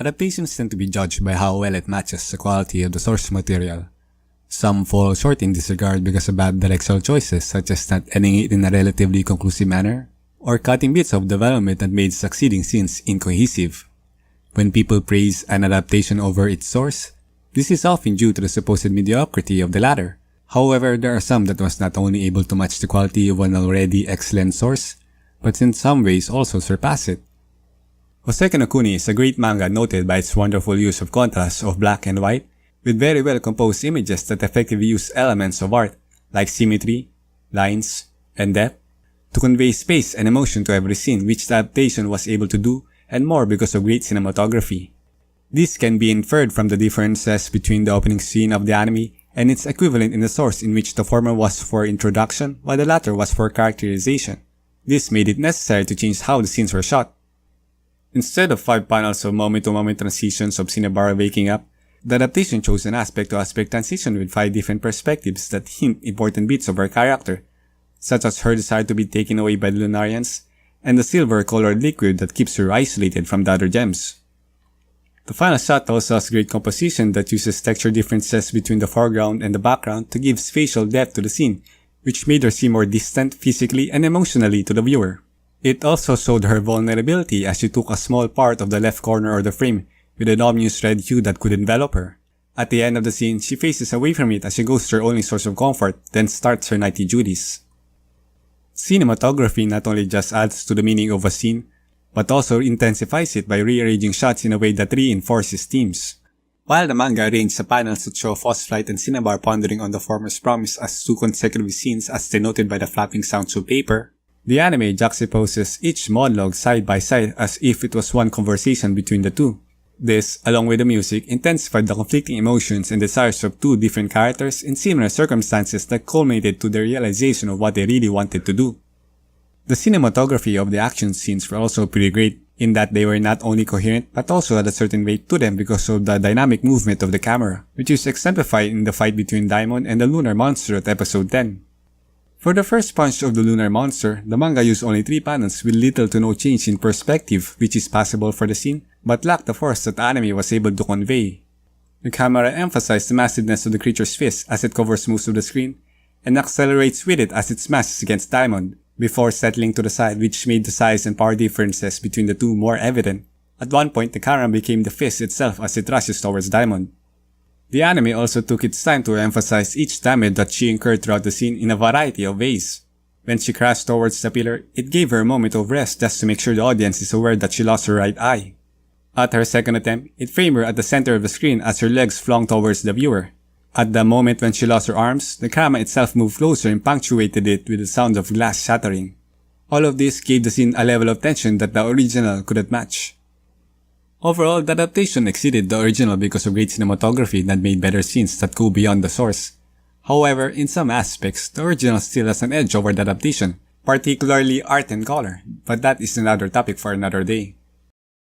Adaptations tend to be judged by how well it matches the quality of the source material. Some fall short in this regard because of bad directional choices such as not ending it in a relatively conclusive manner, or cutting bits of development that made succeeding scenes incohesive. When people praise an adaptation over its source, this is often due to the supposed mediocrity of the latter. However, there are some that was not only able to match the quality of an already excellent source, but in some ways also surpass it. Houseki no Kuni is a great manga noted by its wonderful use of contrast of black and white, with very well composed images that effectively use elements of art, like symmetry, lines, and depth, to convey space and emotion to every scene, which the adaptation was able to do, and more because of great cinematography. This can be inferred from the differences between the opening scene of the anime and its equivalent in the source, in which the former was for introduction while the latter was for characterization. This made it necessary to change how the scenes were shot. Instead of 5 panels of moment-to-moment transitions of Cinnabar waking up, the adaptation chose an aspect-to-aspect transition with 5 different perspectives that hint important bits of her character, such as her desire to be taken away by the Lunarians, and the silver-colored liquid that keeps her isolated from the other gems. The final shot also has great composition that uses texture differences between the foreground and the background to give spatial depth to the scene, which made her seem more distant physically and emotionally to the viewer. It also showed her vulnerability as she took a small part of the left corner of the frame with an obvious red hue that could envelop her. At the end of the scene, she faces away from it as she goes to her only source of comfort, then starts her nightly duties. Cinematography not only just adds to the meaning of a scene, but also intensifies it by rearranging shots in a way that reinforces themes. While the manga arranged the panels that show Frostlight and Cinnabar pondering on the former's promise as 2 consecutive scenes as denoted by the flapping sounds of paper, the anime juxtaposes each monologue side by side as if it was one conversation between the two. This, along with the music, intensified the conflicting emotions and desires of 2 different characters in similar circumstances that culminated to the realization of what they really wanted to do. The cinematography of the action scenes were also pretty great, in that they were not only coherent but also had a certain weight to them because of the dynamic movement of the camera, which is exemplified in the fight between Diamond and the lunar monster at episode 10. For the first punch of the lunar monster, the manga used only 3 panels with little to no change in perspective, which is possible for the scene, but lacked the force that the anime was able to convey. The camera emphasized the massiveness of the creature's fist as it covers most of the screen, and accelerates with it as it smashes against Diamond, before settling to the side, which made the size and power differences between the two more evident. At one point, the camera became the fist itself as it rushes towards Diamond. The anime also took its time to emphasize each damage that she incurred throughout the scene in a variety of ways. When she crashed towards the pillar, it gave her a moment of rest just to make sure the audience is aware that she lost her right eye. At her second attempt, it framed her at the center of the screen as her legs flung towards the viewer. At the moment when she lost her arms, the camera itself moved closer and punctuated it with the sound of glass shattering. All of this gave the scene a level of tension that the original couldn't match. Overall, the adaptation exceeded the original because of great cinematography that made better scenes that go beyond the source. However, in some aspects, the original still has an edge over the adaptation, particularly art and color, but that is another topic for another day.